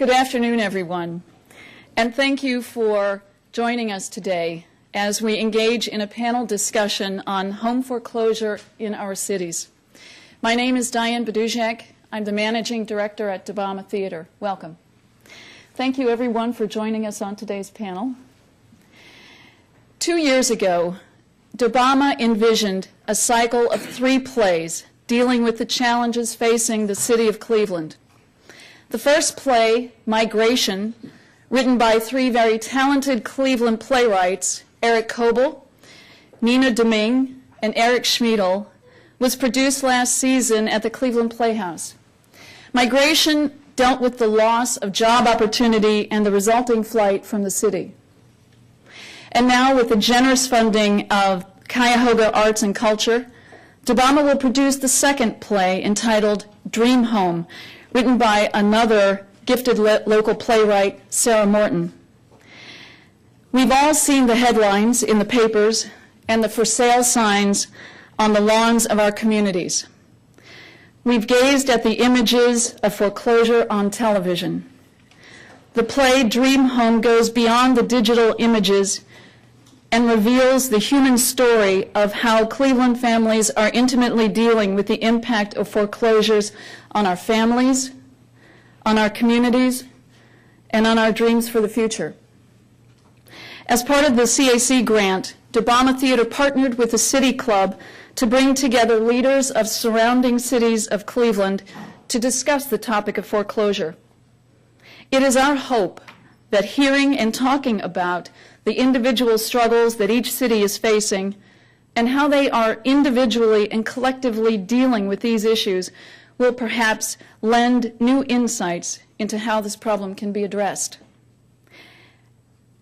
Good afternoon, everyone, and thank you for joining us today as we engage in a panel discussion on home foreclosure in our cities. My name is Diane Badujak. I'm the Managing Director at DeBama Theater. Welcome. Thank you, everyone, for joining us on today's panel. 2 years ago, DeBama envisioned a cycle of 3 plays dealing with the challenges facing the city of Cleveland. The first play, Migration, written by 3 very talented Cleveland playwrights, Eric Coble, Nina Deming, and Eric Schmiedel, was produced last season at the Cleveland Playhouse. Migration dealt with the loss of job opportunity and the resulting flight from the city. And now, with the generous funding of Cuyahoga Arts and Culture, DeBama will produce the second play entitled Dream Home, written by another gifted local playwright, Sarah Morton. We've all seen the headlines in the papers and the for sale signs on the lawns of our communities. We've gazed at the images of foreclosure on television. The play Dream Home goes beyond the digital images and reveals the human story of how Cleveland families are intimately dealing with the impact of foreclosures on our families, on our communities, and on our dreams for the future. As part of the CAC grant, DeBama Theater partnered with the City Club to bring together leaders of surrounding cities of Cleveland to discuss the topic of foreclosure. It is our hope that hearing and talking about the individual struggles that each city is facing and how they are individually and collectively dealing with these issues will perhaps lend new insights into how this problem can be addressed.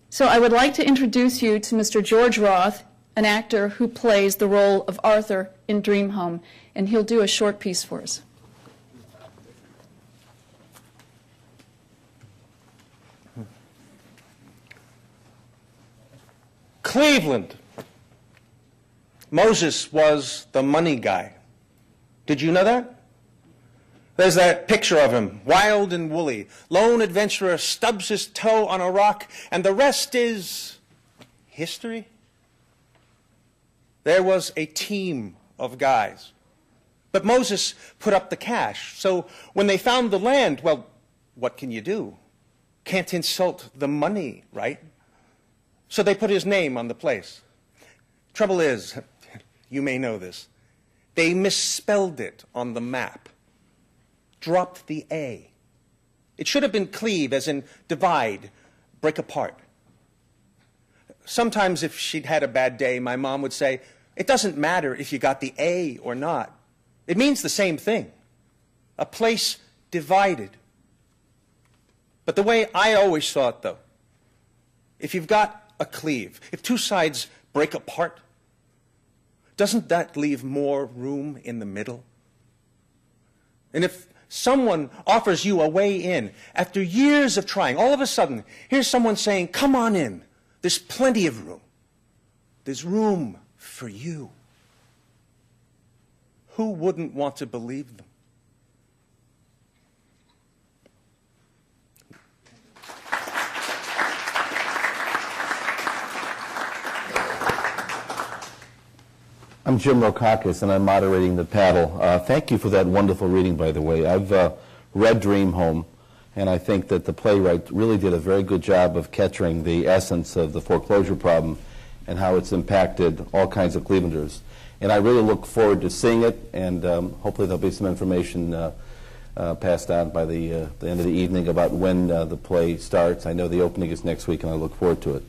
So I would like to introduce you to Mr. George Roth, an actor who plays the role of Arthur in Dream Home, and he'll do a short piece for us. Cleveland. Moses was the money guy. Did you know that? There's that picture of him, wild and woolly. Lone adventurer stubs his toe on a rock, and the rest is history. There was a team of guys. But Moses put up the cash. So when they found the land, well, what can you do? Can't insult the money, right? So they put his name on the place. Trouble is, you may know this, they misspelled it on the map. Dropped the A. It should have been cleave, as in divide, break apart. Sometimes if she'd had a bad day, my mom would say, it doesn't matter if you got the A or not. It means the same thing. A place divided. But the way I always saw it, though, if you've got a cleave, if 2 sides break apart, doesn't that leave more room in the middle? And if someone offers you a way in, after years of trying, all of a sudden, here's someone saying, come on in, there's plenty of room. There's room for you. Who wouldn't want to believe them? I'm Jim Rokakis, and I'm moderating the panel. Thank you for that wonderful reading, by the way. I've read Dream Home, and I think that the playwright really did a very good job of capturing the essence of the foreclosure problem and how it's impacted all kinds of Clevelanders. And I really look forward to seeing it, and hopefully there'll be some information passed on by the end of the evening about when the play starts. I know the opening is next week, and I look forward to it.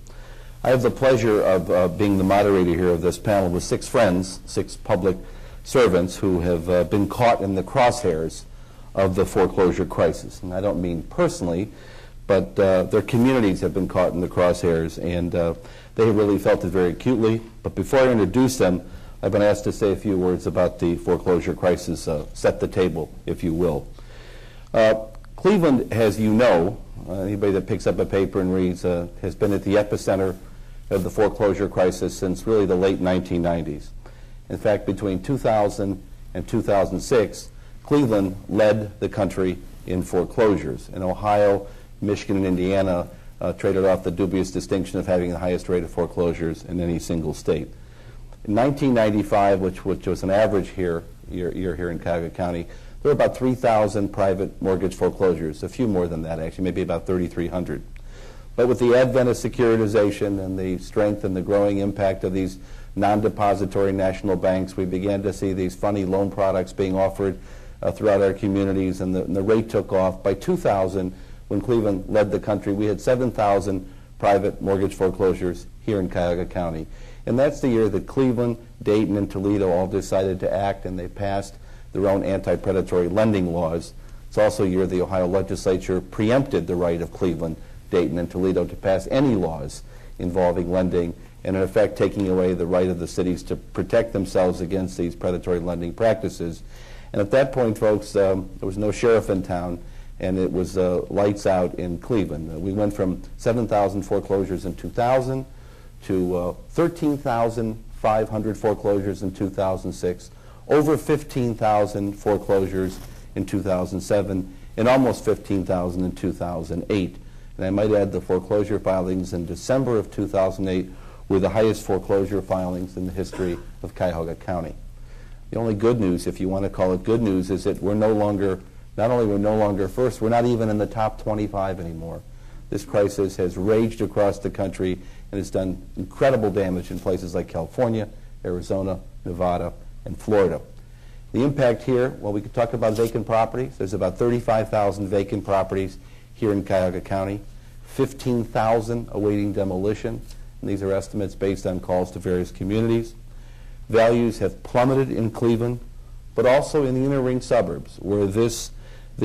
I have the pleasure of being the moderator here of this panel with 6 friends, 6 public servants who have been caught in the crosshairs of the foreclosure crisis. And I don't mean personally, but their communities have been caught in the crosshairs, and they have really felt it very acutely. But before I introduce them, I've been asked to say a few words about the foreclosure crisis, set the table, if you will. Cleveland, as you know, anybody that picks up a paper and reads, has been at the epicenter of the foreclosure crisis since really the late 1990s. In fact, between 2000 and 2006, Cleveland led the country in foreclosures. In Ohio, Michigan and Indiana traded off the dubious distinction of having the highest rate of foreclosures in any single state. In 1995, which was an average year here in Cuyahoga County, there were about 3,000 private mortgage foreclosures, a few more than that actually, maybe about 3,300. But with the advent of securitization and the strength and the growing impact of these non-depository national banks, we began to see these funny loan products being offered throughout our communities, and the rate took off. By 2000, when Cleveland led the country, we had 7,000 private mortgage foreclosures here in Cuyahoga County. And that's the year that Cleveland, Dayton, and Toledo all decided to act, and they passed their own anti-predatory lending laws. It's also a year the Ohio legislature preempted the right of Cleveland, Dayton, and Toledo to pass any laws involving lending, and in effect taking away the right of the cities to protect themselves against these predatory lending practices. And at that point, folks, there was no sheriff in town, and it was lights out in Cleveland. We went from 7,000 foreclosures in 2000 to 13,500 foreclosures in 2006, over 15,000 foreclosures in 2007, and almost 15,000 in 2008. And I might add the foreclosure filings in December of 2008 were the highest foreclosure filings in the history of Cuyahoga County. The only good news, if you want to call it good news, is that we're no longer, not only we're no longer first, we're not even in the top 25 anymore. This crisis has raged across the country and has done incredible damage in places like California, Arizona, Nevada, and Florida. The impact here, well, we could talk about vacant properties. There's about 35,000 vacant properties here in Cuyahoga County, 15,000 awaiting demolition, and these are estimates based on calls to various communities. Values have plummeted in Cleveland, but also in the inner ring suburbs, where this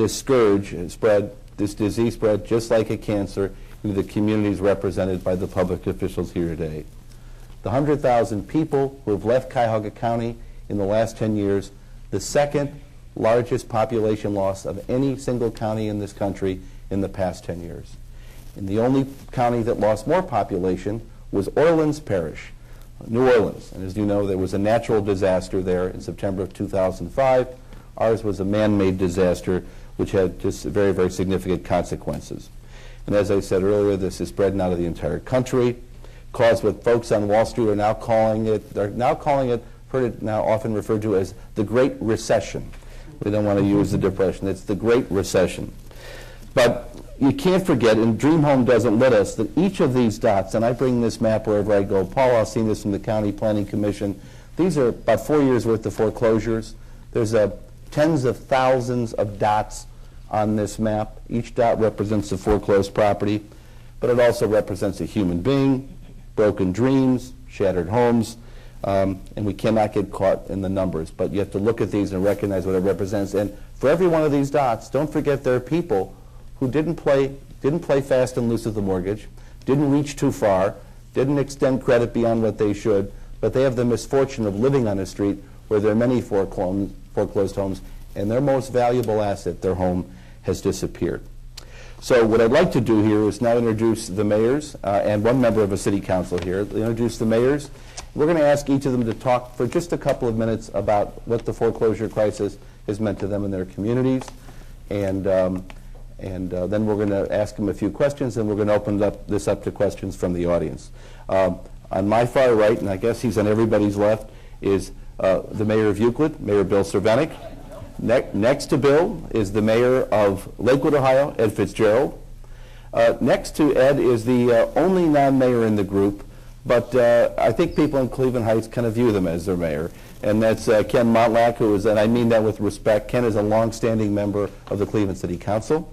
scourge spread, this disease spread just like a cancer into the communities represented by the public officials here today. The 100,000 people who have left Cuyahoga County in the last 10 years, the second largest population loss of any single county in this country in the past 10 years. And the only county that lost more population was Orleans Parish, New Orleans. And as you know, there was a natural disaster there in September of 2005. Ours was a man-made disaster which had just very, very significant consequences. And as I said earlier, this is spreading out of the entire country, caused what folks on Wall Street are now calling it, heard it now often referred to as the Great Recession. We don't want to use the Depression. It's the Great Recession. But you can't forget, and Dream Home doesn't let us, that each of these dots, and I bring this map wherever I go. Paul, I've seen this from the County Planning Commission. These are about 4 years worth of foreclosures. There's tens of thousands of dots on this map. Each dot represents a foreclosed property, but it also represents a human being, broken dreams, shattered homes, and we cannot get caught in the numbers. But you have to look at these and recognize what it represents. And for every one of these dots, don't forget there are people who didn't play fast and loose with the mortgage, didn't reach too far, didn't extend credit beyond what they should, but they have the misfortune of living on a street where there are many foreclosed homes, and their most valuable asset, their home, has disappeared. So what I'd like to do here is now introduce the mayors and one member of a city council here. Introduce the mayors. We're going to ask each of them to talk for just a couple of minutes about what the foreclosure crisis has meant to them and their communities. And then we're going to ask them a few questions, and we're going to open this up to questions from the audience. On my far right, and I guess he's on everybody's left, is the mayor of Euclid, Mayor Bill Cervenik. Next to Bill is the mayor of Lakewood, Ohio, Ed Fitzgerald. Next to Ed is the only non-mayor in the group, but I think people in Cleveland Heights kind of view them as their mayor. And that's Ken Montlack, who is, and I mean that with respect, Ken is a long-standing member of the Cleveland City Council.